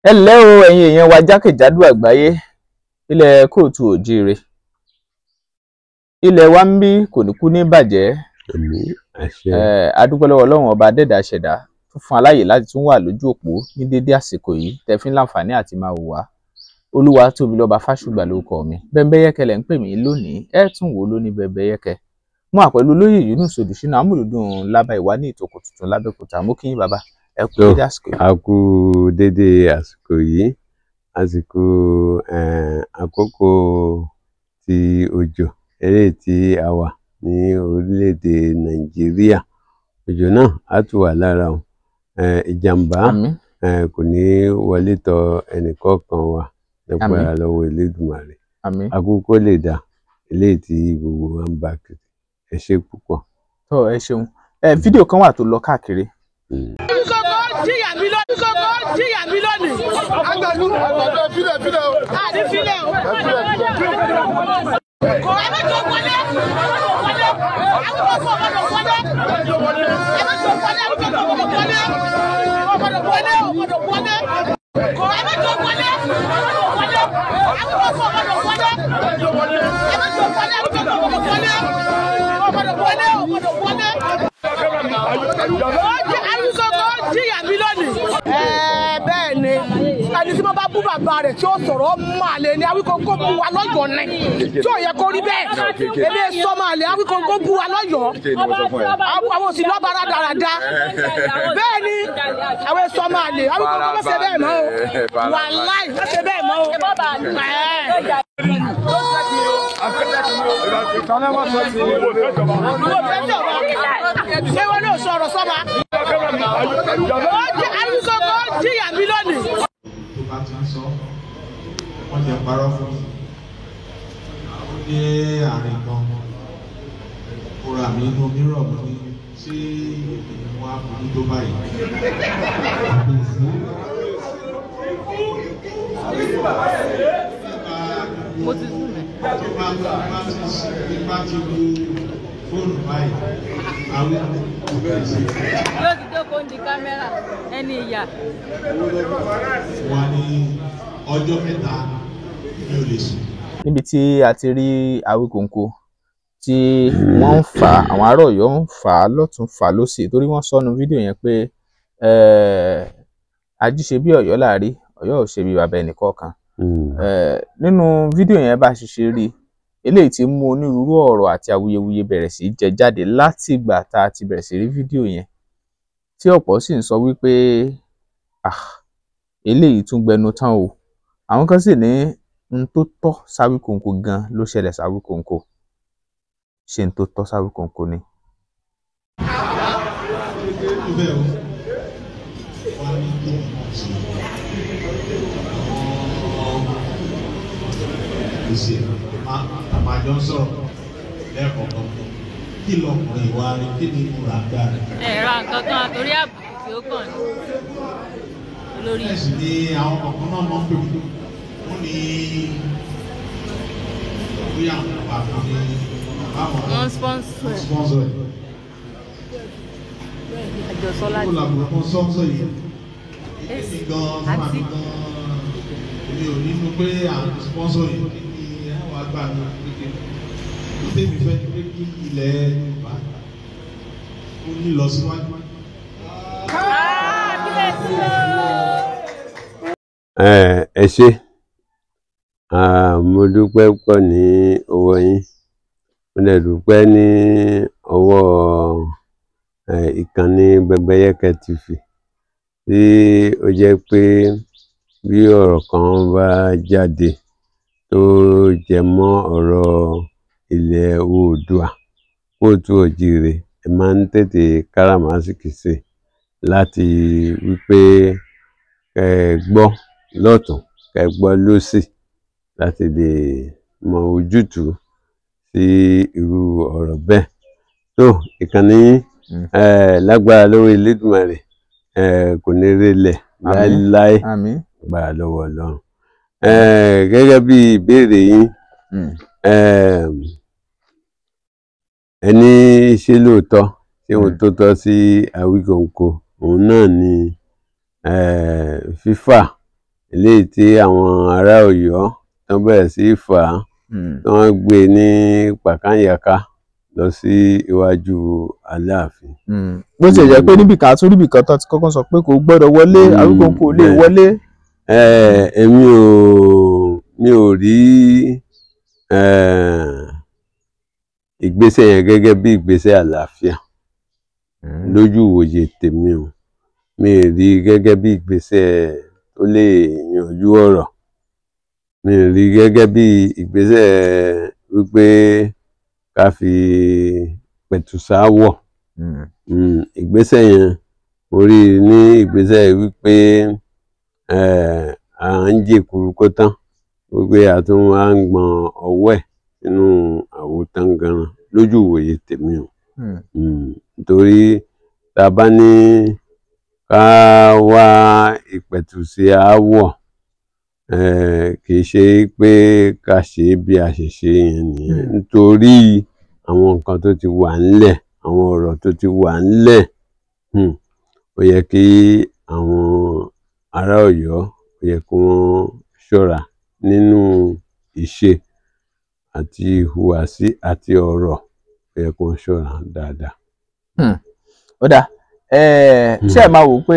Hello ẹ̀yin èèyàn wa jákèjádò àgbáyé, ilẹ̀ kóòtù òjíire. Ilẹ̀ wa ń bí kò ní kú ní bàjẹ́. A dúpẹ́ lọ́wọ́ Ọlọ́run ọba adẹ́dàá ṣẹ̀dá tó fún aláyè láti tún wà lójú òpó ní dédé àsìkò yìí tẹ́ fi ń láǹfààní àti máa wò wá. Olúwatóbilọ́ba Fásùgbà lórúkọ mi. Bẹ́mbẹ́yẹ́kẹ́ lẹ̀ ń pè mí lónìí, ẹ tún wò lóní Bẹ́mbẹ́yẹ́kẹ́. Mo wà pẹ̀lú olóyè Yunus Odùṣínà amúlùdùn lábá ìwá ní ìtòkò tuntun lábẹ́òkúta. Mo kí yín bàbá, ẹ kú dédé àsìkò yìí. A kú dédé àsìkò yìí, àsìkò àkókò ti òjò eléyìí tí a wà ní orílẹ̀-èdè Nàìjíríà. Òjò náà á tún wà lára o. Ìjàmbá kò ní wọlé tọ̀ ẹnìkọ̀ọ̀kan wa nípa lọ́wọ́ Elédùmarè. Àkókò lè dá eléyìí tí gbogbo wa ń bá kiri. Ẹ ṣé púpọ̀. Ẹ ṣeun. Fídíò kan wà tó lọ káàkiri. Ẹni tí wọ́n bá bú bàbá rẹ̀ tí ó sọ̀rọ̀ máàlè ni Awíkonko bú wa lọ́yọ̀ọ́ ni tí ò yẹ kó rí bẹ́ẹ̀. Èmi sọ máàlè Awíkonko bú wa lọ́yọ̀ọ́. Àwọn òsì lọ́ba rádaràda. Bẹ́ẹ̀ ni àwọn èso máàlè Awíkonko má ṣe bẹ́ẹ̀ mọ́ o. Wàláì má ṣe bẹ́ẹ̀ mọ́ o. Ṣé wọ́n ní òṣòro sọ́ba? Awíkonko jìyà mi lónìí. Tó bá ti ń sọ, wọ́n jẹ parọ́ fún mi. Ó dé àárín kan, ó ra mi inú mírọ̀ mi ní tí èmi wá burú tó báyìí. Mo ti sùn mẹ́. Tó bá ti lu fóònù báyìí, àwọn ọmọ sí. Yóò ti jókòó ní kámẹ́rà ẹni ìyá. Wà ní ọjọ́ mẹ́ta mi ò lè sùn. Níbi tí a ti rí Awíkonko tí wọ́n ń fà á, àwọn ará Ọ̀yọ́ ń fà á lọ́tún fà á lósì torí wọ́n sọnù fídíò yẹn pé ají ṣe bí Ọ̀yọ́ láàrí, Ọ̀yọ́ ò ṣe bí bàbá ẹnìkọ̀ọ̀kan. Nínú fídíò yẹn bá ṣe rí eléyìí tí mú onírúurú ọ̀rọ̀ àti awuyewuye bẹ̀rẹ̀ sí jẹ jáde láti ìgbà tá a ti bẹ̀rẹ̀ sí rí fídíò yẹn tí ọ̀pọ̀ sì ń sọ wípé eléyìí tún gbẹnu tán o. Àwọn kan sì ní n tó tọ́ s'Awíkonko gan ló ṣẹlẹ̀ s'Awíkonko. Ṣé n tó tọ́ s'Awíkonko ni? Àmàjọ sọ̀rọ̀ lẹ́ẹ̀kọ̀ọ̀kan kí lọkùnrin wa rí kí ni ìmúra gbà rẹ̀. Ẹ̀rọ nǹkan kan àtòrí àbùkù tí ó kàn ní olórí. Ẹ̀sìn ni àwọn kọ̀ọ̀kan náà máa ń pè wọ́n ní bóyá àwọn àpapọ̀ ní báwọn wọ́n sponsor ẹ̀. Àjọsọ́lá Kó làbùrọ̀ kan sponsor yìí. Èmi gan-an fún àmì gan-an èmi ò nínú pé àwọn sponsor yìí ní àwọn àgbà mi kékeré. Ó tẹ̀mí fẹ́ pé kí ilẹ̀ Yorùbá ó ní lọ síwájú. Ẹ ṣé, mo dúpẹ́ púpọ̀ ní ọwọ́ yín, mo dẹ̀ dúpẹ́ ní ọwọ́ ìkànnì Bẹ́mbẹ́yẹ́kẹ́ TV tí ó jẹ́ pé bí ọ̀rọ̀ kan bá jáde tó jẹ mọ́ ọ̀rọ̀ ilẹ̀ Oòduà kóòtù òjíire, ẹ máa ń tètè káràmásìkì sí láti wípé kẹ́ gbọ́ lọ́tùn kẹ́ gbọ́ lósì láti lè mọ ojútùú sí irú ọ̀rọ̀ bẹ́ẹ̀. Tó ìkànnì lágbára lọ́wọ́ Elédùmarè kò ní rélẹ̀ láéláé gbára lọ́wọ́ Ọlọ́run. Gẹ́gẹ́ bí ìbéèrè yín, ẹni ṣe lóòótọ́ tí ohun tó tọ́ sí Awíkonko òun náà ni fífà eléyìí tí àwọn ará Ọ̀yọ́ tó bẹ̀rẹ̀ sí fà á tí wọ́n gbé ní pàkányàká lọ sí iwájú Aláàfin. Bó ti jẹ́ pé níbìkan àti níbìkan tó ti kọ́kọ́ sọ pé kò gbọ́dọ̀ wọlé, Awíkonko kò lè wọlé. Mi ò rí ìgbésẹ̀ yẹn gẹ́gẹ́ bí ìgbésẹ̀ àlàáfíà lójú ìwòye tèmi o. Mi ò rí gẹ́gẹ́ bí ìgbésẹ̀ tó lè yanjú ọ̀rọ̀. Mi ò rí gẹ́gẹ́ bí ìgbésẹ̀ wípé ká fi pẹ̀tù sáwọ̀. Ìgbésẹ̀ yẹn mo rí ní ìgbésẹ̀ wípé à ń jèkuru kó tán, wípé a tún wá ń gbọn ọwọ́ ẹ̀ sínú àwo tangaran lójú ìwòye tèmi o. Nítorí tá a bá ní ká wá ìpẹ̀tù sí aáwọ̀, kì í ṣe pé ká ṣe bí a ṣe ṣe yẹn nìyẹn, nítorí àwọn nǹkan tó ti wà ńlẹ̀, àwọn ọ̀rọ̀ tó ti wà ńlẹ̀. Ó yẹ kí àwọn ará Ọ̀yọ́, ó yẹ kí wọ́n ṣọ́ra nínú ìṣe àti ìhùwàsí àti ọ̀rọ̀, ó yẹ kí wọ́n ṣọ́ra dáadáa. Ó dáa, ṣé ẹ máa wò pé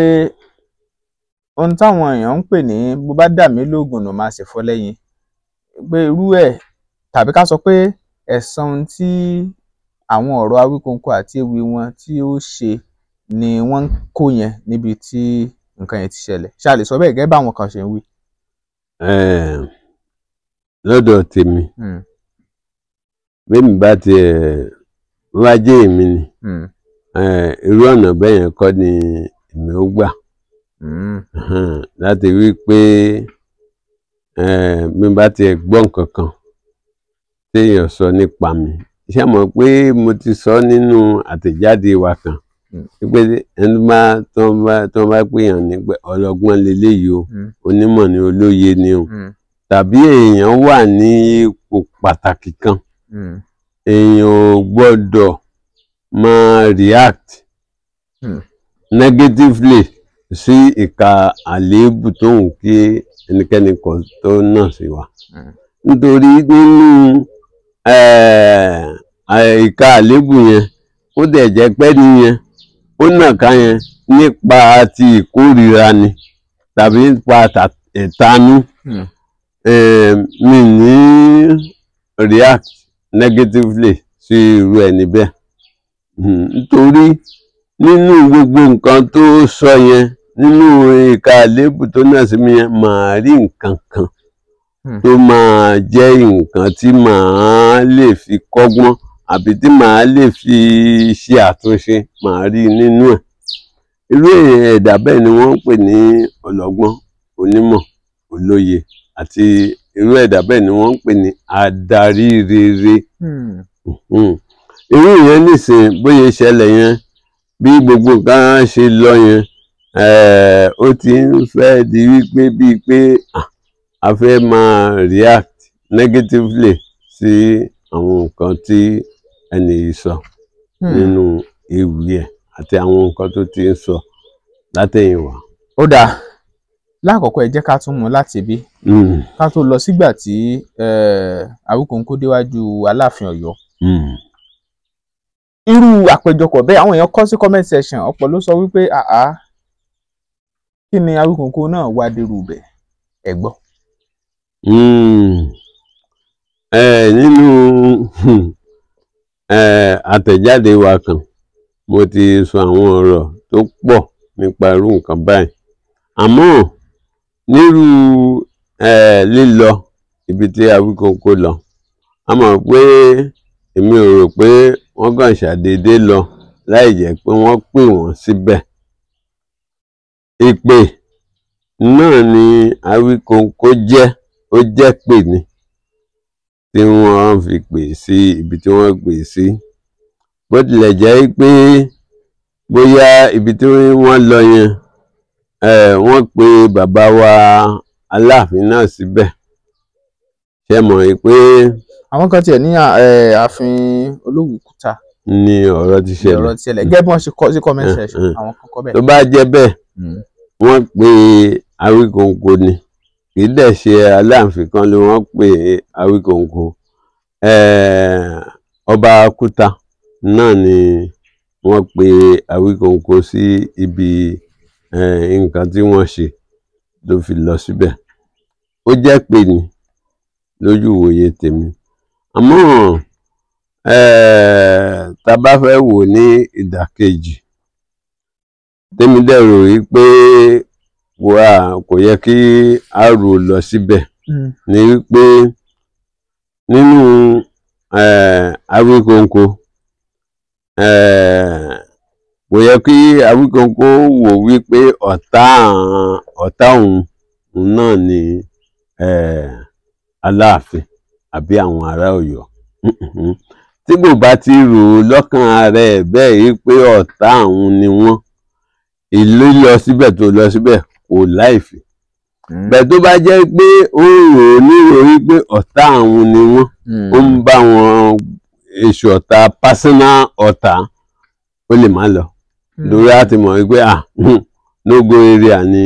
ohun táwọn èèyàn ń pè ní bó bá dà mí lóògùn ló máa ṣe fọ́ lẹ́yìn, pé irú ẹ̀, tàbí ká sọ pé ẹ̀san ohun tí àwọn ọ̀rọ̀ Awíkonko àti ewì wọn tí ó ṣe ni wọ́n ń kó yẹn níbi tí nǹkan yẹn ti ṣẹlẹ̀. Ṣé a lè sọ bẹ́ẹ̀ gẹ́gẹ́ báwọn kan ṣe ń wí? Lọ́dọ̀ tèmi, bẹ́ẹ̀mi bá tiẹ̀ wá jẹ́ èmi ni, irú ọ̀nà bẹ́ẹ̀ yẹn kọ́ ni èmi ó gbà. Láti wí pé bí n bá tiẹ̀ gbọ́ nǹkan kan téèyàn sọ nípa mi, ṣé mọ̀ pé mo ti sọ nínú àtẹ̀jáde wa kan wípé ẹni tó bá pèèyàn ní pé ọlọ́gbọ́n leléyìí o, onímọ̀ ni, olóye ni o, tàbí èèyàn wà ní ipò pàtàkì kan, èèyàn ò gbọ́dọ̀ máa react negatively sí ìka àléébù tó ń kí ẹnikẹ́ni kan tó náà sí wa. Nítorí nínú ìka àléébù yẹn, ó dẹ̀ jẹ́ pé nìyẹn ó nàka yẹn nípa ti ìkórìíra ni tàbí nípa ẹ̀tanú. Mi ní react negatively sí irú ẹni bẹ́ẹ̀. Nítorí nínú gbogbo nǹkan tó sọ yẹn, nínú ìka àléébù tó náà sí mi yẹn, màá rí nǹkan kan tó máa jẹ́ nǹkan tí màá lè fi kọ́gbọ́n àbí tí màá lè fi ṣe àtúnṣe, màá rí nínú ẹ̀. Irú ẹ̀dá bẹ́ẹ̀ ni wọ́n ń pè ní ọlọ́gbọ́n, onímọ̀, olóye, àti irú ẹ̀dá bẹ́ẹ̀ ni wọ́n ń pè ní adarí rere. Irú yẹn nìsín bóyá ìṣẹ̀lẹ̀ yẹn, bí gbogbo nǹkan ṣe lọ yẹn, ó ti ń fẹ́ di wípé bíi pé a fẹ́ máa react negatively sí àwọn nǹkan tí ẹni yìí sọ nínú ewì ẹ̀ àti àwọn nǹkan tó ti ń sọ látẹ̀yìnwá. Ó dáa, lákọ̀ọ́kọ́ ẹ jẹ́ ká tún mú láti bí ká tó lọ sígbà tí Awíkonko déwájú Aláàfin Ọ̀yọ́. Irú àpéjọpọ̀ bẹ́ẹ̀, àwọn èèyàn kọ sí comment section, ọ̀pọ̀ ló sọ wípé kí ni Awíkonko náà wá dérú bẹ̀, ẹ gbọ́. Nínú àtẹ̀jáde wa kan, mo ti sọ àwọn ọ̀rọ̀ tó pọ̀ nípa irú nǹkan báyìí. Àmọ́ nírú lílọ ibi tí Awíkonko lọ, a mọ̀ pé èmi ò rò pé wọ́n kàn ṣàdédé lọ láì jẹ́ pé wọ́n pè wọ́n síbẹ̀. Ìpè náà ni Awíkonko jẹ́, ó jẹ́ pè ní tí wọ́n fi pè sí ibi tí wọ́n pè sí. Bó tilẹ̀ jẹ́ pé bóyá ibi tí wọ́n lọ yẹn, wọ́n pe bàbá wa Aláàfin náà síbẹ̀. Ṣé mọ̀ pé àwọn kan tiẹ̀ ní ààfin Olówùkúta ni ọ̀rọ̀ ti ṣẹlẹ̀. Gẹ́gẹ́ bí wọ́n ṣe kọ sí comment section, àwọn kan kọ bẹ́ẹ̀. Tó bá jẹ́ bẹ́ẹ̀, wọ́n pe Awíkonko ni kì í dẹ̀ ṣe Aláàfin kan ló wọ́n pè Awíkonko. Ọba Kúta náà ni wọ́n pe Awíkonko sí ibi nǹkan tí wọ́n ṣe tó fi lọ síbẹ̀. Ó jẹ́ pé ní lójú ìwòye tèmi. Àmọ́ tá bá fẹ́ wò ní ìdàkejì, tèmi dẹ̀ rò wí pé kò yẹ kí a rò lọ síbẹ̀ ní wípé nínú Awíkonko kò yẹ kí Awíkonko wò wípé ọ̀tá òun náà ni Aláàfin àbí àwọn ará Ọ̀yọ́. Tí kò bá ti rò lọ́kàn ara ẹ̀ bẹ́ẹ̀ yí pé ọ̀tá òun ni wọ́n, ìlú lọ síbẹ̀ tó lọ síbẹ̀ kò láìfì. Bẹ́ẹ̀ tó bá jẹ́ pé ó rò nírò wípé ọ̀tá òun ni wọ́n, ó ń bá wọn èṣù ọ̀tá personal ọ̀tá, ó lè má lọ. Lórí àti mọ̀ wípé no go area ni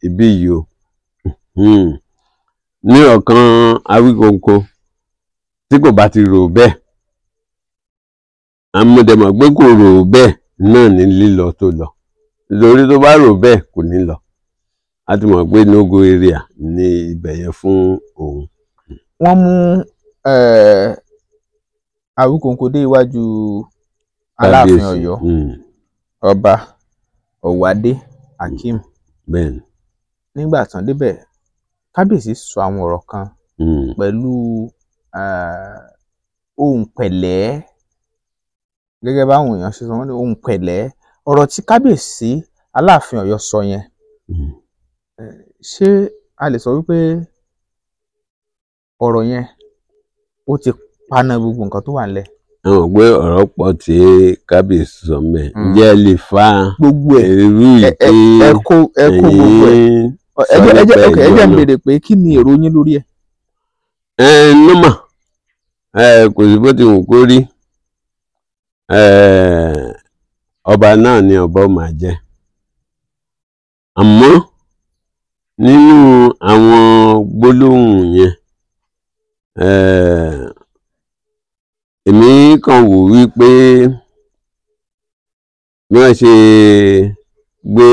ibí yìí o. Ní ọ̀kan Awíkonko tí kò bá ti rò bẹ́ẹ̀, àmọ̀dẹ̀mọ̀ pé kò rò bẹ́ẹ̀ náà ní lílọ tó lọ. Lórí tó bá rò bẹ́ẹ̀ kò ní lọ. A ti mọ̀ pé no go area ní ibẹ̀ yẹn fún òun. Wọ́n mú Awíkonko dé iwájú Aláàfin Ọ̀yọ́, Ọba Ọ̀wádé Akeem. Bẹ́ẹ̀ni. Nígbà tán débẹ̀, kábíyèsí sọ àwọn ọ̀rọ̀ kan pẹ̀lú ohùn pẹ̀lẹ́, gẹ́gẹ́ báwọn èèyàn ṣe sọ, wọ́n ní ohùn pẹ̀lẹ́. Ọ̀rọ̀ tí kábíyèsí Aláàfin Ọ̀yọ́ sọ yẹn, ṣé a lè sọ wípé ọ̀rọ̀ yẹn ó ti paná gbogbo nǹkan tó wà nílẹ̀? Àwọn pé ọ̀rọ̀ pọ̀ tí kábíyèsí sọ mẹ́, ǹjẹ́ ẹ lè fa gbogbo ẹ̀ èrú ìpè gbogbo ẹ̀? Ẹ jẹ́ ń béèrè pé kí ni èrò yín lórí ẹ̀? Nọ́mà kò sí bó ti wù kó rí, ọba náà ni ọba ó máa jẹ́. Àmọ́ nínú àwọn gbólóhùn yẹn, èmi kàn wò wípé bí wọ́n ṣe gbé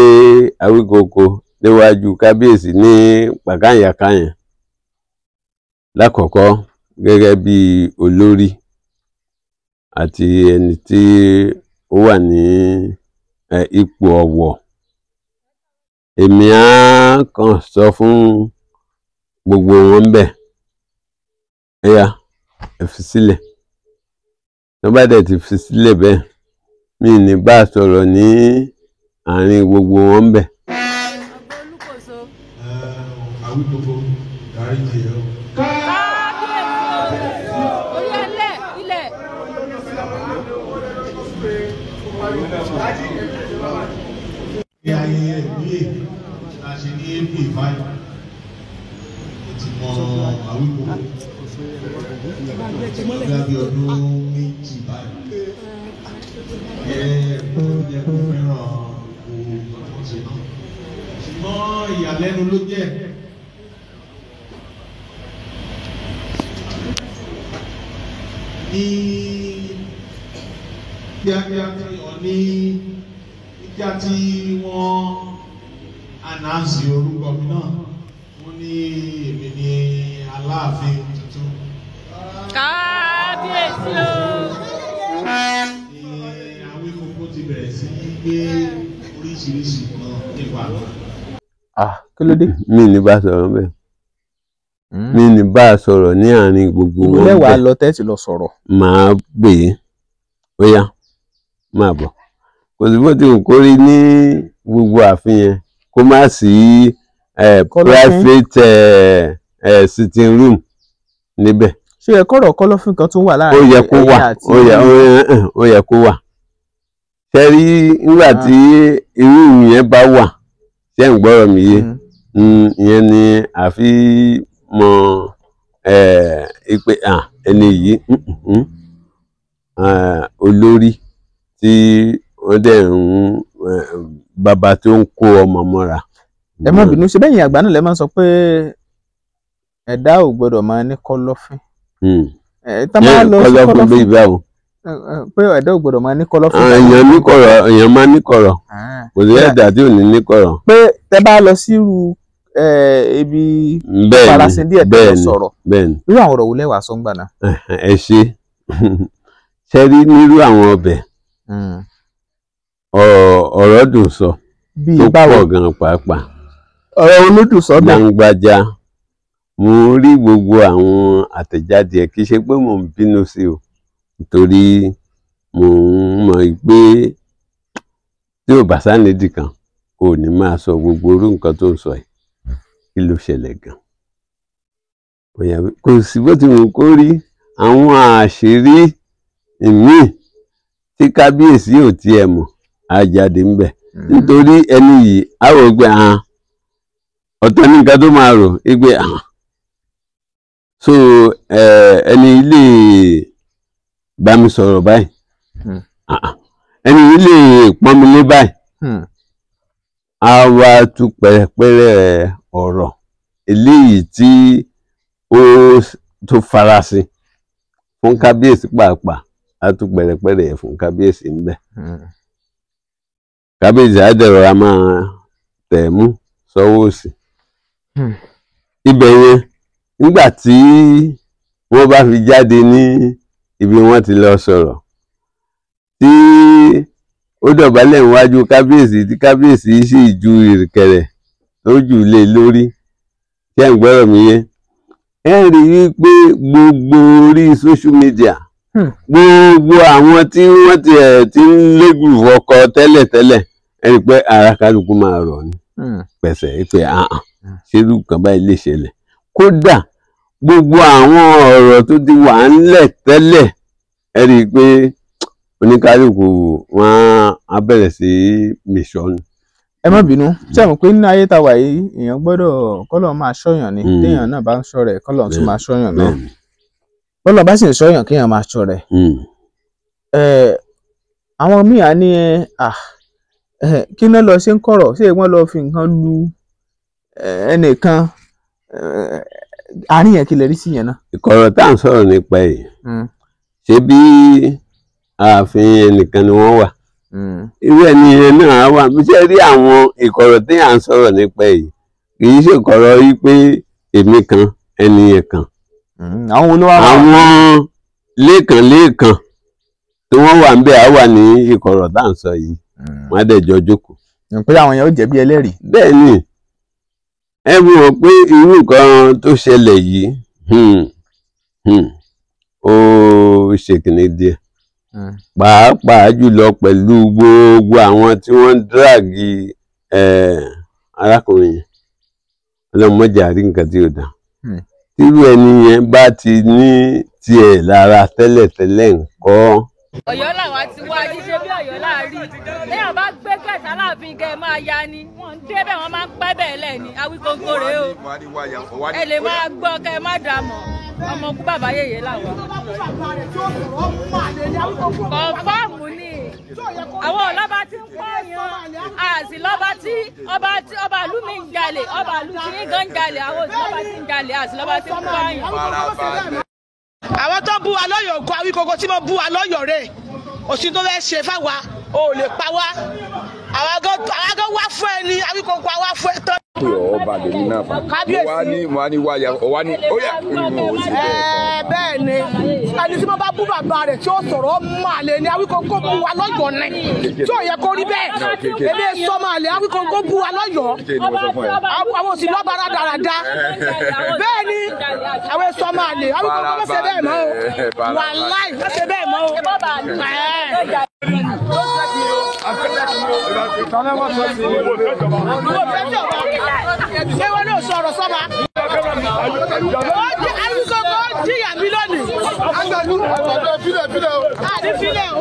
Awíkonko níwájú kábíyèsí ní pàkáyàká yẹn, lákọ̀ọ́kọ́ gẹ́gẹ́ bí olórí àti ẹni tí ó wà ní ipò ọ̀wọ̀, èmi á kàn sọ fún gbogbo wọn bẹ́ẹ̀, ẹ̀yà ẹ fi sílẹ̀. Tó bá dẹ̀ ti fi sílẹ̀ bẹ́ẹ̀, mi ní bá sọ̀rọ̀ ní àárín gbogbo wọn bẹ́ẹ̀. Awíkonko dáríjì ẹ o. Orí ẹlẹ́ ilẹ̀. Ní ayẹyẹ ìwúyè la ṣe ní April 5, mo ti mọ Awíkonko gẹ́gẹ́ bí ọdún méjì báyìí. Yẹ kó fẹ́ràn gbogbo nǹkan ṣe náà. Ṣùgbọ́n ìyàlẹ́nu ló jẹ́. Ní kíákíá tí wọ́n ànáàsì orúkọ mi náà, wọ́n ní èmi ní Aláàfin tuntun. Kábíyèsí o. Ní Awíkonko ti bẹ̀rẹ̀ sí gbé oríṣiríṣi kan nípa lọ. Kí ló dé? Mi ní bá sọ̀rọ̀ bẹ́ẹ̀. Mi ní bá sọ̀rọ̀ ní àárín gbogbo wọn bẹ́ẹ̀. Ìlú lẹ́wàá lọ tẹ́sí lọ sọ̀rọ̀. Màá pè é, ó yá máa bọ̀. Kò sí bó ti wù kó rí ní gbogbo ààfin yẹn kó má sí private sitting room níbẹ̀. Ṣé ẹ kọ́rọ̀ kọ́lọ́fín kan tó wà láàrin ẹ̀yin àti ó yẹ kó wà. Ṣé rí nígbà tí irú yẹn bá wà, ṣé ń gbọ́rọ̀ mi yé, ìyẹn ni àfi mọ pé ẹni yìí olórí tí wọ́n dẹ̀ ń bàbá tó ń kó ọmọ mọ́ra. Ẹ má bínú, ṣe bẹ́yìn àgbà náà lẹ máa ń sọ pé ẹ̀dá ò gbọ́dọ̀ máa ní kọ́lọ́fín. tá máa lọ sí kọ́lọ́fín bí báwo. pé ẹ̀dá ò gbọ́dọ̀ máa ní kọ́lọ́fín. èèyàn ní kọ̀rọ̀, èèyàn máa ní kọ̀rọ̀, kò sí ẹ̀dá tí ò ní ní kọ̀rọ̀. pé tẹ bá lọ sírú ibi farasin díẹ̀ tẹ lọ sọ̀rọ̀, irú àwọn ọ̀rọ̀ wo lẹ́wàá sọ ń gbà náà. ẹ ṣe ṣe rí nírú àwọn ọbẹ̀ ọ̀rọ̀ dùn sọ tó pọ̀ gan pàápàá. ọ̀rọ̀ olódùn sọ bẹ́ẹ̀. Gbangbaja mo rí gbogbo àwọn àtẹ̀jáde ẹ̀, kì í ṣe pé mò ń bínú sí o, nítorí mò ń mọ̀ pé tí ò bá sánídì kan ò ní máa sọ gbogbo orú nǹkan tó ń sọ yìí. Kí ló ṣẹlẹ̀ gan? Kò sí bó ti wù kó rí àwọn àṣírí ìmíì tí kábíyèsí ò tiẹ̀ mọ̀ á jáde ń bẹ̀, nítorí ẹni yìí á wò gbé ọ̀tọ̀ ní nǹkan tó máa rò gbé so ẹni ilé bá mi sọ̀rọ̀ báyìí, ẹni ilé pọ́nmilé báyìí, a wá tú pẹ̀rẹ̀pẹ̀rẹ̀ ọ̀rọ̀ eléyìí tí ó tó farasin fún kábíyèsí pàápàá, a tú pẹ̀rẹ̀pẹ̀rẹ̀ fún kábíyèsí ń bẹ̀. Kábíyèsí á dẹ̀rọ̀ a máa tẹ̀ mú sọ́wọ́ òsì. Ibẹ̀ yẹn nígbà tí wọ́n bá fi jáde ní ibi wọ́n ti lọ sọ̀rọ̀, tí ó dọ̀bálẹ̀ níwájú kábíyèsí tí kábíyèsí sì ju ìrìkẹ̀rẹ̀ tó jù lé lórí, ṣé ń gbọ́rọ̀ mi yé? Ẹ rí i pé gbogbo orí social media, gbogbo àwọn tí wọ́n ti ń légùn ọkọ tẹ́lẹ̀tẹ́lẹ̀, ẹ rí i pé ara kálukú máa rọ̀ ní pẹ̀sẹ̀ pé ṣerú kan báyìí lè ṣẹlẹ̀. Kódà gbogbo àwọn ọ̀rọ̀ tó ti wà ńlẹ̀ tẹ́lẹ̀, ẹ rí i pé oníkálukú wọn á bẹ̀rẹ̀ sí mìsọ́nù. Ẹ má bínú, ṣé mọ̀ pé nínú ayé tá a wà yìí èèyàn gbọ́dọ̀ kọ́lọ̀ máa ṣọ́yàn ni, téèyàn náà bá ń ṣọ́ rẹ̀ kọ́lọ̀ tún máa ṣọ́yàn náà, kọ́lọ̀ bá sì ń ṣọ́yàn kéèyàn máa ṣọ́ rẹ̀. àwọn míì á ní kí náà lọ ṣe ń kọ̀rọ̀, ṣé wọ́n lọ fi nǹkan lu ẹnìkan, àárín yẹn kí lè rí sí yẹn náà. Ìkọ̀rọ̀ tá à ń sọ̀rọ̀ nípa ẹ̀ ṣé bí ààfin ẹnìkan ni wọ́n wà, irú ẹni yẹn náà wà. Bí ṣe rí àwọn ìkọ̀rọ̀ tí à ń sọ̀rọ̀ nípa ẹ̀ kì í ṣe ìkọ̀rọ̀ yìí pé èmi kan ẹni yẹn kan. àwọn olówó àwọn lẹ́ẹ̀kan tí wọ́n wà ń bẹ̀ á wà ní ìkọ̀rọ̀ tá à ń sọ yìí, wọ́n á dẹ̀ jọ jókòó. pé àwọn yẹn ó jẹ̀bi ẹlẹ́rìí. bẹ́ẹ̀ ni ẹ mọ̀ pé irú nǹkan tó ṣẹlẹ̀ yìí ó ṣe kìíní díẹ̀, pàápàá jùlọ pẹ̀lú gbogbo àwọn tí wọ́n ń dráàgì arákùnrin yẹn. Ọlọ́mọdé àrí nǹkan tí ò dá. Tírú ẹni yẹn bá ti ní tiẹ̀ lára tẹ́lẹ̀tẹ́lẹ̀ ńkọ́. Ọ̀yọ́ làwa ti wá ṣíṣe bí Ọ̀yọ́ láàrí. Téèyàn bá gbé kẹta láàfin kẹ máa ya ni, wọ́n ń débẹ̀ wọ́n máa ń pẹ́ bẹ́ẹ̀ lẹ̀ ni, Awíkonko rèé o. Ẹ lè máa gbọ́ kẹ má dà mọ̀, ọmọ kú bàbá yèyé làwọn. Kọ̀ǹfàmù ni àwọn ọlọ́ba tí ń pààyàn, àti lọ́ba tí ọba ìlú mi ń jalè, ọba ìlú tí ń gan jalè, àwọn òsì lọ́ba tí ń jalè, àti lọ́ba tí ń pààyàn. àwọn tó bú wa lọ́yọ̀ òkú Awíkonko tí mo bú wa lọ́yọ̀ rẹ̀ òsì tó fẹ́ ṣe fáwa ò lè pa wá, àwọn agán wá fún ẹni Awíkonko wá fún ẹ tán. ọba lèmi náà fà wá ní wáyà ọwá ní ó yà bẹ́ẹ̀ ni ẹni tí mo bá bú bàbá rẹ̀ tí ó sọ̀rọ̀ máa lè ní Awíkonko bú wa lọ́yọ̀ ní tí ò yẹ kó rí bẹ́ẹ̀ ebi sọ máa lè Awíkonko bú wa lọ́yọ̀ àwọn òsì lọ́ba rádaràda bẹ́ẹ̀ ni àwọn sọ máa lè Awíkonko má ṣe bẹ́ẹ̀ mọ́ o wàláì má ṣe bẹ́ẹ̀ mọ́ o. Ṣé wọ́n ní òṣòro sọ́ba? Awíkonko jìyà mi lónìí. Àní fílẹ̀ o.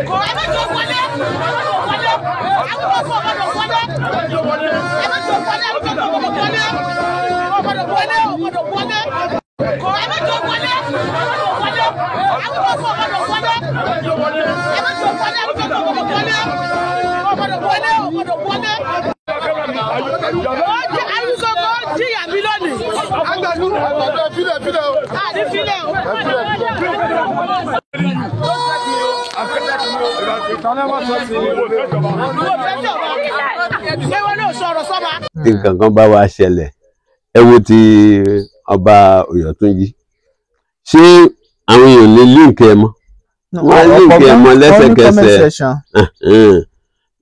Kò ẹ bẹ́ẹ̀ tó wọlé. Awíkonko ọ̀gbọ́dọ̀ wọlé. Ẹ bẹ́ẹ̀ tó wọlé. Awíkonko ọ̀gbọ́dọ̀ wọlé. Ọ̀gbọ́dọ̀ wọlé. Ọ̀gbọ́dọ̀ wọlé. Kò ẹ bẹ́ẹ̀ tó wọlé. Awíkonko ọ̀gbọ́dọ̀ wọlé. Ẹ bẹ́ẹ̀ tó wọlé. Awíkonko ọ̀gbọ́dọ̀ wọlé. Ọ̀gbọ́dọ̀ wọlé. Ọ̀gbọ́dọ̀ wọlé. Awíkonko jìyà mi. tí nǹkan kan bá wá ṣẹlẹ̀ ẹ wo ti ọba Ọ̀yọ́túnjí ṣé àwọn èèyàn lè líǹkì ẹ mọ́ wọ́n á líǹkì ẹ mọ́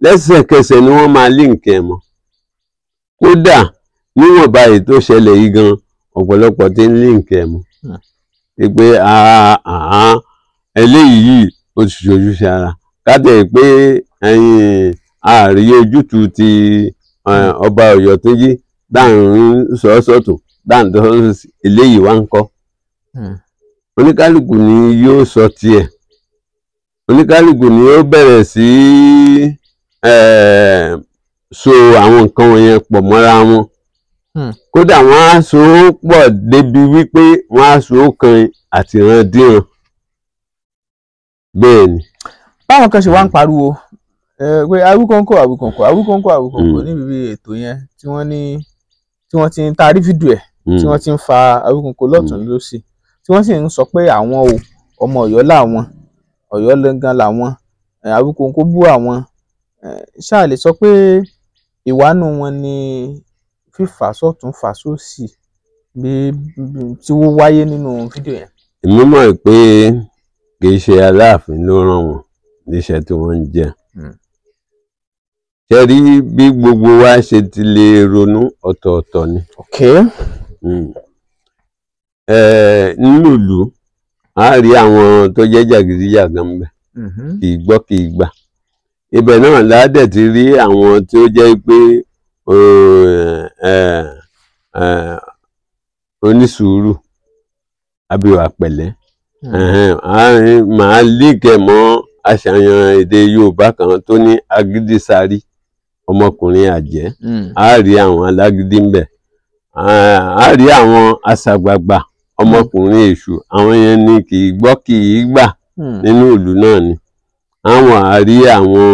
lẹ́sẹ̀kẹsẹ̀ ni wọ́n máa líǹkì ẹ mọ́ kódà níwọ̀nba èyí tó ṣẹlẹ̀ yìí gan ọ̀pọ̀lọpọ̀ tí ń líǹkì ẹ mọ́ pé eléyìí ó ti ṣojúṣe ara kátẹ̀ pé ààrí ojútùú ti ọba Ọ̀yọ́túnjí dáhùn sọ́sọ́tò dáhùn tó eléyìí wá ń kọ́ oníkálùkù ni yóò sọ tiẹ̀ oníkálùkù ni ó bẹ̀rẹ̀ sí so àwọn nǹkan wọ̀nyẹn pọ̀ mọ́ra wọn kódà wọ́n á so ó pọ̀ débi wípé wọ́n á so ó kan àtìrandíran bẹ́ẹ̀ ni. báwọn kan ṣe wá ń pariwo pé Awíkọ́nkọ́ níbi ètò yẹn tí wọ́n ti ń taari fídíò ẹ̀ tí wọ́n ti ń fa Awíkọ́nkọ́ lọ́tún lósì tí wọ́n sì ń sọ pé àwọn ọmọ Ọ̀yọ́ làwọn Ọ̀yọ́ gangan làwọn Awíkọ́nkọ́ bú àwọn ṣáà lè sọ pé ìwánú wọn ni fífà sọ́tún fà sósì tí wọ́n wáyé nínú fídíò yẹn. èmi mọ̀ pé kì í ṣe Aláàfin ló rán wọn níṣẹ́ tí wọ́n ń jẹ́ ṣe rí bí gbogbo wa ṣe ti lè ronú ọ̀tọ̀ọ̀tọ̀ ni. nínú ìlú a rí àwọn tó jẹ́ jàgídíjàgan ńbẹ̀ kì í gbọ́ kì í gbà ibẹ̀ náà ládẹ̀ ti rí àwọn tí ó jẹ́ pé onísùúrù abíwá pẹ̀lẹ́ màá líkẹ̀ mọ́ àṣàyàn èdè Yorùbá kan tó ní agídísárí ọmọkùnrin àjẹ́ a rí àwọn alágídí ńbẹ̀ a rí àwọn asàgbàgbà ọmọkùnrin èṣù àwọn yẹn ni kì í gbọ́ kì í gbà nínú ìlú náà ni àwọn a rí àwọn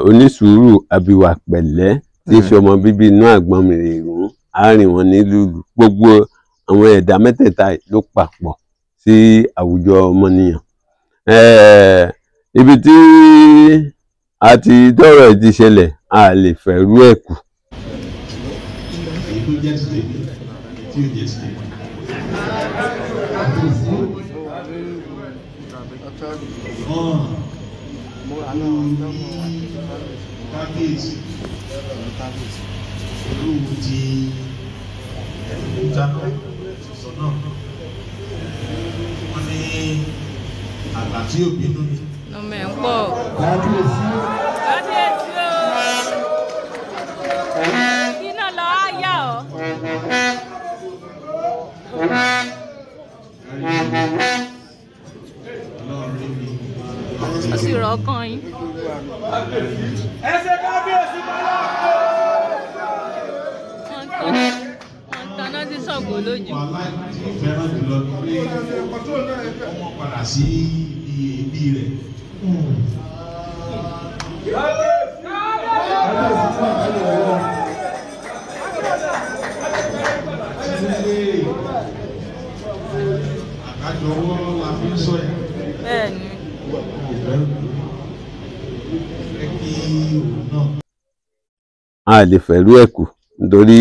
onísùúrù abíwá pẹ̀lẹ́ tí í ṣe ọmọ bíbí inú Àgbọnmìrègún a rí wọn nílùú gbogbo àwọn ẹ̀dá mẹ́tẹ̀ẹ̀ta ló papọ̀ sí àwùjọ ọmọnìyàn ibi tí a ti dọ́rọ̀ ti ṣẹlẹ̀ a lè fẹ̀rú ẹ̀ kù. Àgbà tí ò bínú ni. ọmọ ẹ̀ ń pọ̀. kábíyèsí o. iná lọ á yá ọ. ó sì rọ ọkàn yín. ẹsẹ̀ kábíyèsí bọ́lá. wọ́n taná sí Ṣàngó lójú. fẹ́ràn jùlọ pé ọmọ padà sí ibi rẹ̀. àkájọ ọwọ́ la fi ń sọ ẹ̀. bẹ́ẹ̀ni. ẹ kí òun náà. a lè fẹ̀rú ẹ̀ kù nítorí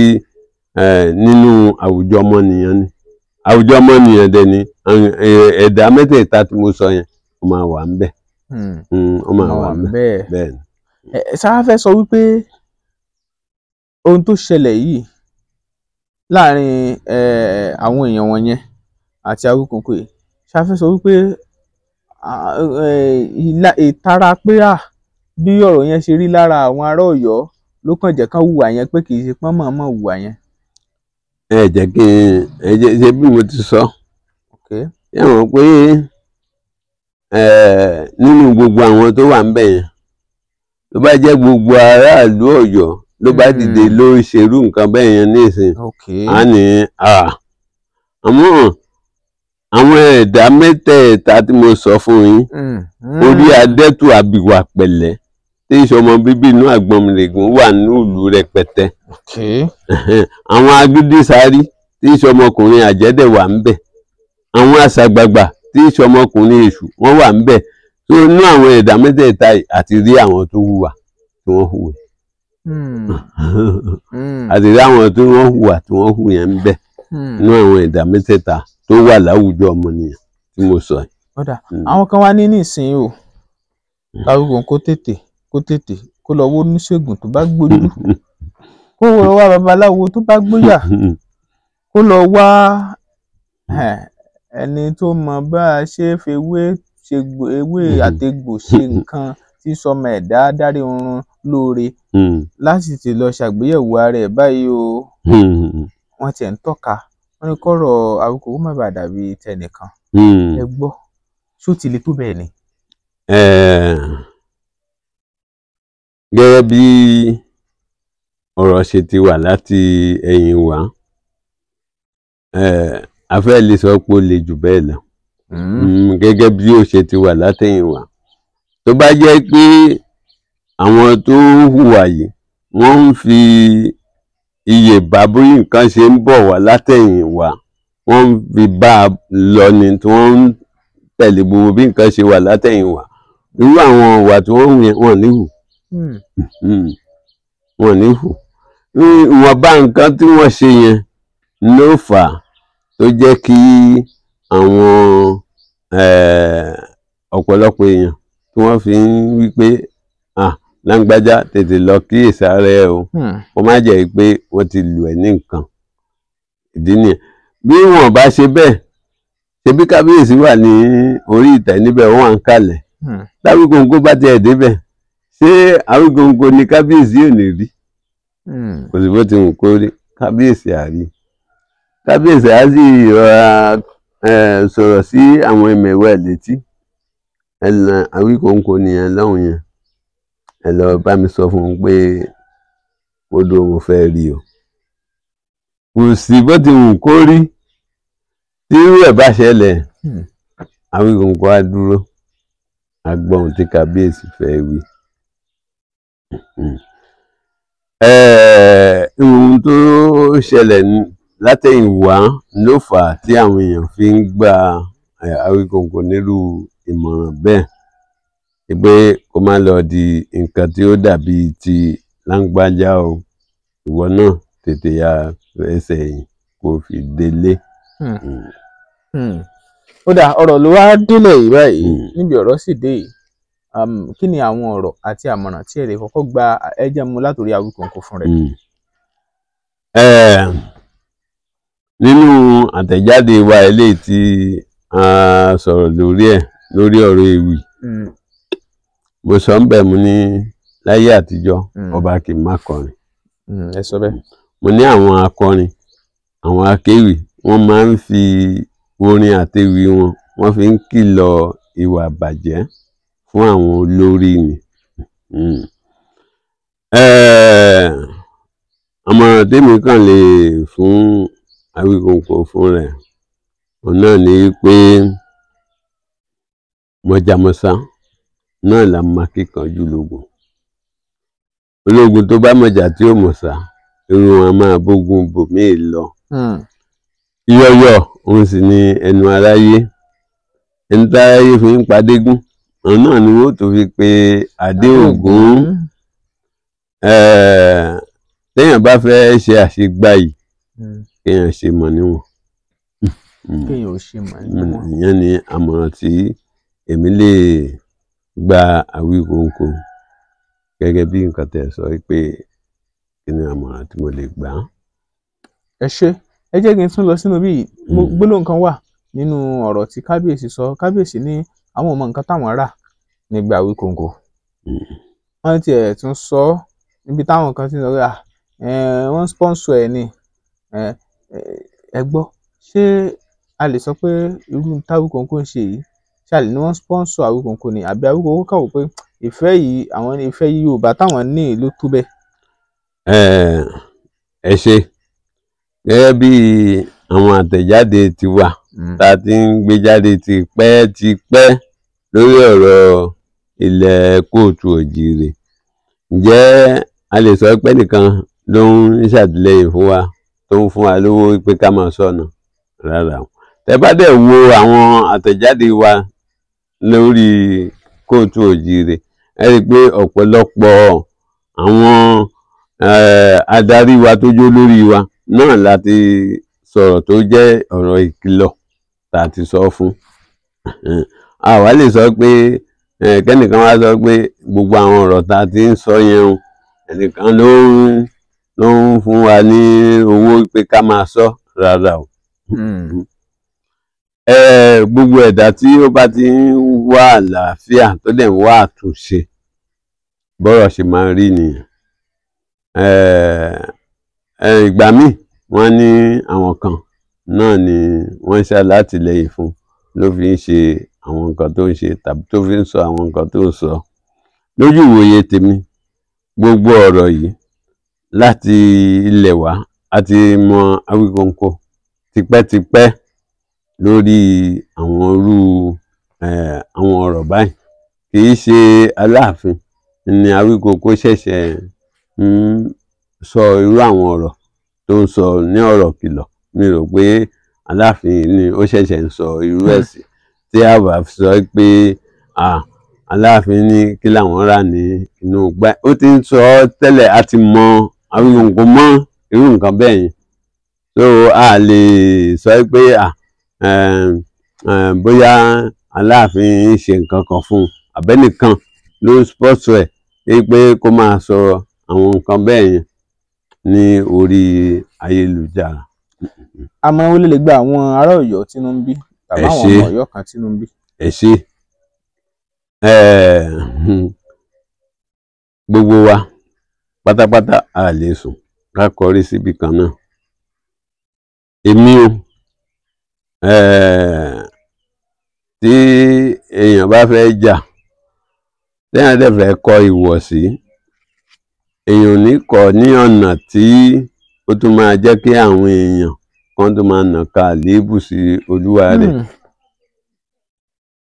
nínú àwùjọ ọmọnìyàn ni àwùjọ ọmọnìyàn dẹ̀ ni ẹ̀dá mẹ́tẹ̀ẹ̀ta tí mo sọ yẹn ó máa wà ńbẹ̀ ó máa wà ńbẹ̀ bẹ́ẹ̀ ni. sáà fẹ́ sọ wípé ohun tó ṣẹlẹ̀ yìí láàrin àwọn èèyàn wọ̀nyẹn àti Awíkọ́nkọ́ yìí sáà fẹ́ sọ wípé ìtara pé bí ọ̀rọ̀ yẹn ṣe rí lára àwọn ará Ọ̀yọ́ ló kàn jẹ́ kán hùwà yẹn pé kì í ṣe pọ́n mọ̀ọ́mọ̀ hùwà yẹn. ẹ jẹ́ kí ẹ ṣe bí mo ti sọ ẹ mọ̀ pé nínú gbogbo àwọn tó wà ńbẹ̀ yẹn tó bá jẹ́ gbogbo aráàlú Ọ̀yọ́ ló bá dìde ló ń ṣerú nǹkan bẹ́ẹ̀ yẹn nísìn á ní àmọ́ àwọn ẹ̀dá mẹ́tẹ̀ẹ̀ta tí mo sọ fún yín orí adẹ́tù abìwà pẹ̀lẹ́ tí ìṣọmọ bíbí inú Àgbọnmìrègún wà ní ìlú rẹpẹtẹ àwọn agídísárí tí tí í ṣe ọmọkùnrin àjẹ́dẹ̀ wà ń bẹ̀, àwọn àṣàgbàgbà tí í ṣe ọmọkùnrin èṣù wọ́n wà ń bẹ̀. tó inú àwọn ẹ̀dá mẹ́tẹ̀ẹ̀ta àti rí àwọn tó hùwà tí wọ́n hùwà àti rí àwọn tí wọ́n hùwà tí wọ́n hù yẹn ń bẹ̀ inú àwọn ẹ̀dá mẹ́tẹ̀ẹ̀ta tó wà láwùjọ ọmọnìyàn tí mo sọ yìí. àwọn kan wá ní nísìnyí o Awikonko kó tètè kó lọ wó oníṣègùn tó bá gbójú, kó lọ wá babaláwo tó bá gbóyà, kó lọ wá ẹni tó mọ bá a ṣe fewé ṣe ewé àtegbò ṣe nǹkan tí sọmọ ẹ̀dá dárí oorun lóore láti ti lọ ṣàgbéyẹ̀wò ara ẹ̀ báyìí o. wọ́n tiẹ̀ ń tọ́ka wọ́n ní kọ́rọ̀ Awikonko má bàa dàbí tẹnìkan. ẹ gbọ́ ṣó ti le tó bẹ́ẹ̀ ni. gẹ́gẹ́ bí ọ̀rọ̀ ṣe ti wà láti ẹ̀yìn wá, a fẹ́ lè sọ pé ó le jù bẹ́ẹ̀ lọ. gẹ́gẹ́ bí ó ṣe ti wà látẹ̀yìn wá, tó bá jẹ́ pé àwọn tó hùwà yìí wọ́n ń fi iye bá bí nǹkan ṣe ń bọ̀ wá látẹ̀yìn wá, wọ́n ń fi bá a lọ ni tí wọ́n ń tẹ̀lé gbogbo bí nǹkan ṣe wà látẹ̀yìn wá, irú àwọn ìwà tí wọ́n hù yẹn wọ́n ní hù. wọ́n ní hù. ìwọ̀nba nǹkan tí wọ́n ṣe yẹn ló fà á tó jẹ́ kí àwọn ọ̀pọ̀lọpọ̀ èèyàn tí wọ́n fi ń wí pé Láńgbájá tètè lọ kíyèsára ẹ o, kó má jẹ́ pé wọ́n ti lù ẹ́ ní nǹkan. ìdí nìyẹn. bí wọ́n bá ṣe bẹ́ẹ̀, ṣebí kábíyèsí wà ní orí ìtẹ́ níbẹ̀, wọ́n wà ń kalẹ̀. Awikonko bá tiẹ̀ débẹ̀, ṣé Awikonko ni kábíyèsí ò ní rí? kò sí bó ti wù kó rí, kábíyèsí àrí. kábíyèsí á sì rọra sọ̀rọ̀ sí àwọn ẹmẹ̀wà ẹ̀ létí. Awikonko nìyẹn lọ́hùn yẹn, ẹ lọ bá mi sọ fún un pé odò mo fẹ́ rí o. kò sí bó ti wù kó rí, tí irú ẹ̀ bá ṣẹlẹ̀, Awikonko á dúró, á gbọ́ ohun tí kábíyèsí fẹ́ wí. ohun tó ṣẹlẹ̀ látẹ̀yìnwá ló fà á tí àwọn èèyàn fi ń gba Awikonko nírú ìmọ̀ràn bẹ́ẹ̀, pé kó má lọ di nǹkan tí ó dàbí ti Láńgbájá o, ìwọ náà tètè ya ẹsẹ̀ yìí kó fi délé. ó dà, ọ̀rọ̀ ló wá délẹ̀ yìí báyìí, níbi ọ̀rọ̀ sì dé yìí, kí ni àwọn ọ̀rọ̀ àti àmọ̀ràn tí ẹ lè kọ́kọ́ gba ẹjẹ́ mu látòrí Awikonko fún rẹ̀? nínú àtẹ̀jáde wa eléyìí tí a sọ̀rọ̀ lórí ẹ̀ lórí ọ̀rọ̀ ewì, mo sọ ń bẹ̀ mo ní láyé àtijọ́ ọba kì í má kọrin. ẹ sọ bẹ́ẹ̀. mo ní àwọn akọrin, àwọn akéwì, wọ́n máa ń fi orin àtewì wọn, wọ́n fi ń kìlọ̀ ìwà bàjẹ́ fún àwọn olórí ni. àmọ̀ràn tèmi kàn lè fún Awikonko fún rẹ̀, òun náà ni pé mọ̀jàmọ̀sá náà là máa kíkanjú lógun. ológun tó bá mọ̀jà tí ó mọ̀sá, irun a máa bógun bòmíì lọ. yọ̀yọ̀ òun sì ni ẹnu aráyé, ẹni tí aráyé fi ń padégún, òun náà ni wọ́n tó fi pe adé Ògún. téèyàn bá fẹ́ ṣe àṣegbà yìí, kéèyàn ṣe mọ̀ níwọ̀n. kéèyàn ò ṣe mọ̀ níwọ̀n. ìyẹn ni àmọ̀ràn tí èmi lè gba Awikonko, gẹ́gẹ́ bí nǹkan tẹ́ sọ pé kí ni àmọ̀ràn tí mo lè gbà. ẹ ṣé, ẹ jẹ́ kí n tún lọ sínú bí gbólóhùn kan wà nínú ọ̀rọ̀ tí kábíyèsí sọ. kábíyèsí ní àwọn ò mọ nǹkan táwọn rà nígbà Awikonko. wọ́n tiẹ̀ tún sọ níbi táwọn kan ti sọ pé wọ́n sponsor ẹ̀ ni. ẹ gbọ́, ṣé a lè sọ pé irú táwíkonko ń ṣe yìí, ṣé a lè ní wọ́n sponsor Awikonko ni, àbí Awikonko kàn wò pé ìfẹ́ yìí, àwọn ìfẹ́ yìí Yorùbá táwọn ní ló tó bẹ́ẹ̀? ẹ ṣe, gẹ́gẹ́ bí àwọn àtẹ̀jáde ti wà tá a ti ń gbé jáde ti pẹ́ lórí ọ̀rọ̀ ilẹ̀ kóòtù òjìrè, ǹjẹ́ a lè sọ pé nìkan ló ń ṣàtìlẹ́yìn fún wa tó tó ń fún wa lówó pé ká máa sọ̀nà rárá o. Tẹ́ bá dẹ̀ wo àwọn àtẹ̀jáde wa lórí Kóòtù Òjíire, ẹ rí i pé ọ̀pọ̀lọpọ̀ àwọn adarí wa tó jó lórí wa náà láti sọ̀rọ̀ tó jẹ́ ọ̀rọ̀ ìkìlọ̀ tá a ti sọ fún. Àwa lè sọ pé kẹ́nìkan wá sọ pé gbogbo àwọn ọ̀rọ̀ tá a ti ń sọ yẹn o, ẹnìkan ló ń fún wa ní owó pé ká máa sọ rárá o. Gbogbo ẹ̀dá tí ó bá ti ń wá àlàáfíà tó dẹ̀ ń wá àtúnṣe bọ́rọ̀ ṣe máa rí nìyẹn. Ìgbà míì wọ́n ní àwọn kan náà ni wọ́n ń ṣàlátìlẹ́yìn fún ló fi ń ṣe àwọn nǹkan tó ń ṣe tàbí tó fi ń sọ àwọn nǹkan tó ń sọ. Lójú ìwòye tèmi, gbogbo ọ̀rọ̀ yìí láti ilẹ̀ wá a ti mọ Awíkonko tipẹ́tipẹ́ lórí àwọn àwọn ọ̀rọ̀ báyìí. Kì í ṣe Aláàfin ni Awíkonko ṣẹ̀ṣẹ̀ ń sọ irú àwọn ọ̀rọ̀ tó ń sọ ní ọ̀rọ̀ kìlọ̀. Mi rò pé Aláàfin ni ó ṣẹ̀ṣẹ̀ ń sọ irú ẹ̀ sí, tí a bá sọ pé Aláàfin ní kí làwọn rà ní inú gbá. Ó ti ń sọ tẹ́lẹ̀, a ti mọ Awíkonko mọ́ irú nǹkan bẹ́ẹ̀ yẹn. So a lè sọ pé bóyá Aláàfin ń ṣe nǹkan kan fún un àbẹ́nìkan ló ń spọ́sù ẹ̀ pé kó máa sọ àwọn nǹkan bẹ́ẹ̀ yẹn ní orí ayélujára. Àmọ́ ó lè gba àwọn ará Ọ̀yọ́ tínú ń bí tàbí àwọn ọmọ Ọ̀yọ́ kan tínú ń bí. Ẹ ṣé. Gbogbo wa pátápátá a lè sùn ká kọrí síbi kan náà. Èmi o, tí èèyàn bá fẹ́ jà, téèyàn dẹ̀ fẹ́ kọ ìwọ̀sí, èèyàn ò ní kọ ní ọ̀nà tí ó tún máa jẹ́ kí àwọn èèyàn kan tó máa nàka àléébù sí olúwa rẹ̀.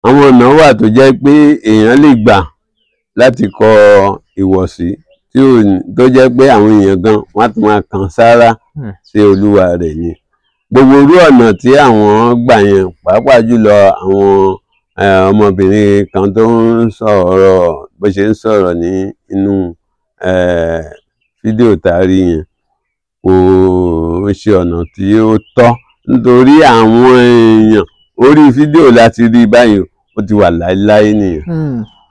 Àwọn ọ̀nà wà tó jẹ́ pé èèyàn lè gbà láti kọ ìwọ̀sí tó jẹ́ pé àwọn èèyàn gan wọ́n á tún máa kan sáárá sí olúwa rẹ̀ ni. Gbogbo irú ọ̀nà tí àwọn gbà yẹn, pàápàá jùlọ àwọn ọmọbìnrin kan tó ń sọ̀rọ̀ bó ṣe ń sọ̀rọ̀ ní inú fídíò tá a rí yẹn, kò ṣe ọ̀nà tí ó tọ́, nítorí àwọn èèyàn orí fídíò láti rí báyìí ó ti wà láéláé nìyẹn.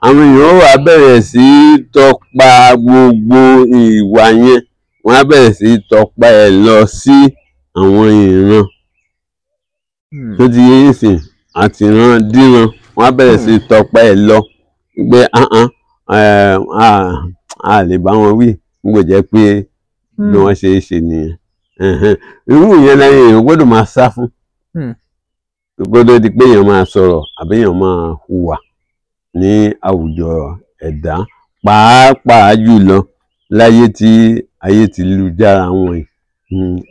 Àwọn èèyàn ó wá bẹ̀rẹ̀ sí tọpa gbogbo ìwà yẹn, wọ́n á bẹ̀rẹ̀ sí tọpa ẹ̀ lọ sí àwọn ìran tó ti yé ìsìn àti ìran díran. Wọ́n á bẹ̀rẹ̀ sí tọpa ẹ̀ lọ pé a lè bá wọn wí nígbò jẹ́ pé bí wọ́n ṣe é ṣe nìyẹn. Irú ìyẹn lẹ́yìn èèyàn gbọ́dọ̀ máa sá fún, gbọ́dọ̀ di pé èèyàn máa sọ̀rọ̀ àbí èèyàn máa hùwà ní àwùjọ ẹ̀dá, pàápàá jùlọ láyé tí ayé ti lu jára wọn yìí.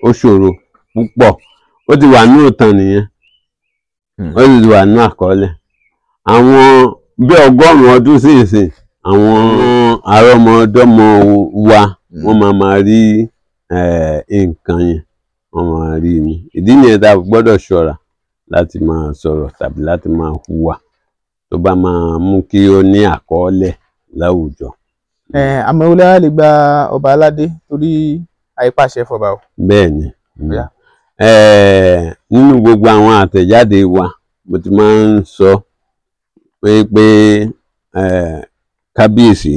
Ó ṣòro púpọ̀. Ó ti wà ní òtàn nìyẹn, ó ti wà ní àkọọ́lẹ̀. Àwọn bí 100 ọdún sí ìsìn, àwọn àrọ́mọdọ́mọ wa wọ́n máa rí nǹkan yẹn, wọ́n máa rí ni. Ìdí nìyẹn tá a gbọ́dọ̀ ṣọ́ra láti máa sọ̀rọ̀ tàbí láti máa hùwà tó bá máa mú kí ó ní àkọọ́lẹ̀ láwùjọ. Àmọ́ ó lè gba ọba aládé torí àìpàṣẹ fọba o. Bẹ́ẹ̀ ni. Nínú gbogbo àwọn àtẹ̀jáde wa mo ti máa ń sọ pé kábíyèsí,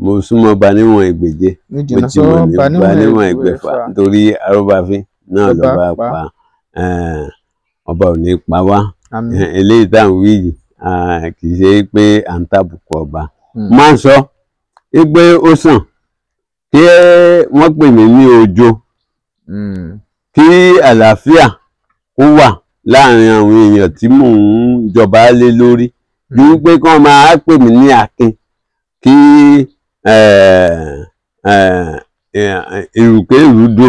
mo súnmọ́ ba níwọ̀n ẹgbẹ̀je, mo ti mọ̀ ní ba níwọ̀n ẹgbẹ̀fà, nítorí arúbáfín náà ló bá pa ọba ò ní pa wá. Eléyìí tá à ń wí yìí kì í ṣe pé à ń tàbùkù ọba. Máa ń sọ pé ó sàn kí wọ́n pè mí ní ojo, kí àlàáfíà ó wà láàrin àwọn èèyàn tí mò ń jọba lé lórí, ju wípé kí wọ́n máa pè mí ní akin, kí ìrùkèrùdò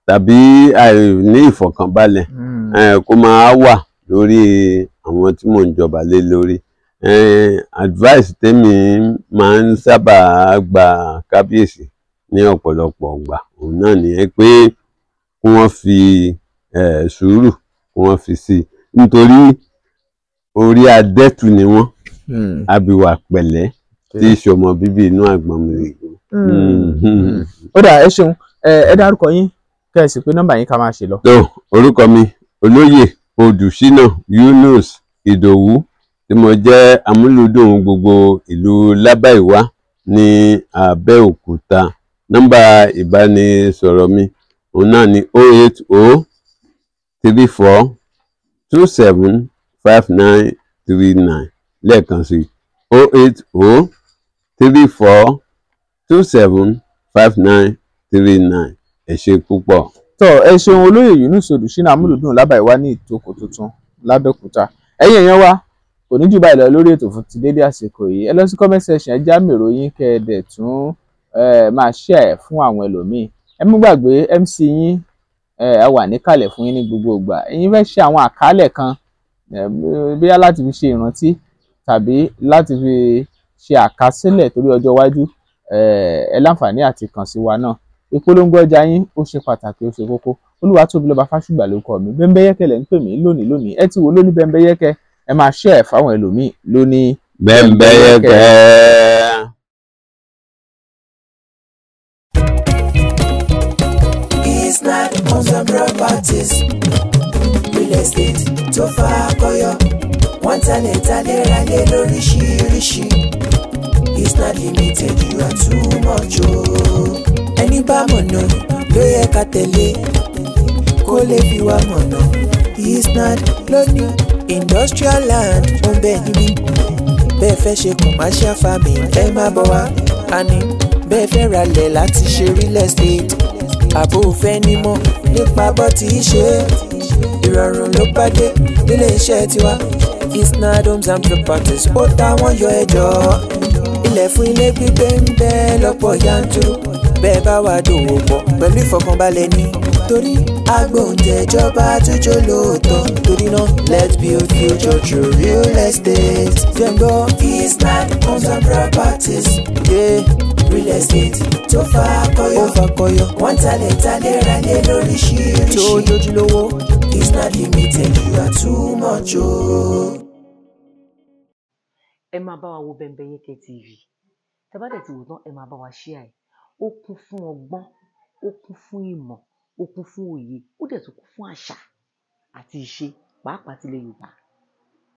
tàbí àìní ìfọ̀kànbalẹ̀ kó máa wà lórí àwọn tí mò ń jọba lé lórí. Advice tèmi máa ń sábà gba kábíyèsí ní ọ̀pọ̀lọpọ̀ ìgbà òun náà nìyẹn pé kí wọ́n fi sùúrù kí wọ́n fi sí i nítorí orí adẹ́tù ni wọ́n abiwà pẹ̀lẹ́ tí ìṣọmọ bíbí inú àgbọn mi rè. Ó dà, ẹ ṣeun, ẹ dárúkọ yín kẹ́ ẹ sì pé nọ́mbà yín ká máa ṣe lọ. Orúkọ mi Olóyè Odùṣínà Yunus Ìdòwú tí mo jẹ́ amúlùúdùn gbogbo ìlú Lábáìwá ní Abẹ́òkúta. Nọ́mbà ìbánisọ̀rọ̀ mi òun náà ni 08034275939 lẹ́ẹ̀kan sí 08034275939. ẹ ṣé púpọ̀. Ẹ ṣeun Olóyè Yunus Odùṣínà amúlùúdùn Lábáìwá ní Ìtòkò Tuntun l'Ábẹ́òkúta. Ẹ̀yin èèyàn wa kò ní jù báyìí lọ lórí ètò fún ti dédé àsìkò yìí. Ẹ lọ sí comment section, ẹ já mèrò yín kẹ́ ẹ dẹ̀ tún máa share fún àwọn ẹlòmíì. Ẹ mú gbàgbé MC yín wà níkàlẹ̀ fún yín ní gbogbo ìgbà. Ẹ̀yin fẹ́ ṣe àwọn àkálẹ̀ kan bóyá láti fi ṣe ìrántí tàbí láti fi ṣe àkásílẹ̀ torí ọjọ́ iwájú, ẹ láǹfààní àti kàn sí wa náà. Ìpolongo ọjà yín ó ṣe pàtàkì, ó ṣe kókó. Olúwatóbilọ́ba Fásùgbà ló kọ mi. Bẹ́ńbẹ́yẹ́kẹ́ lẹ̀ ń pè mí lónìí. Ẹ ti wò lóní Bẹ́ńbẹ́yẹ́kẹ́, ẹ máa share fáwọn ẹlòmíì lóní Bẹ́ńbẹ́yẹ́kẹ́. Isnad Homes and Properties, real estate tó fà kọyọ, wọ́n talẹ̀ talẹ̀ ralẹ̀ lóríṣiríṣi. Isnad Limited, you are too much o. Ẹni bá mọ̀nà ló yẹ ká tẹ̀lé kó lè fi wá mọ̀nà. Isnad lóní industrial land ó ń bẹ níbí. Bẹ́ẹ̀ fẹ́ ṣe commercial farming ẹ má bọ̀ wá. Àní bẹ́ẹ̀ fẹ́ ralẹ̀ láti ṣe real estate. Àbò fẹ́ nímọ̀ nípa bọ́ tí í ṣe. Ìrọ̀rùn ló bá dé nílé iṣẹ́ tiwa. Isnad Homes and Properties ó táwọn yọ ẹjọ́. Ilẹ̀ fún ilé gbígbé ń bẹ lọ́pọ̀ yanturu. Bẹ́ẹ̀ bá wà dòwò pọ̀ pẹ̀lú ìfọkànbalẹ̀ ní. Torí agbóúnjẹ ìjọba àtúnjọ lóòótọ́. Torí náà let's build future through real estate. Jẹ́ngbọ́ Isnad Homes and Properties. Real estate tó fà kọyọ. Wọ́n talẹ̀ ralẹ̀ lóríṣiríṣi. Tó dojúlówó. Isnad Limited, you are too much o. Ẹ máa bá wa wo Bẹ́ńbẹ́yẹ́kẹ́ TV. Tẹ́ bá dẹ̀ ti wò tán, ẹ máa bá wa share ẹ̀. Ó kún fún ọgbọ́n, ó kún fún ìmọ̀, ó kún fún òye, ó dẹ̀ tún kún fún àṣà àti ìṣe pàápàá tilẹ̀ Yorùbá.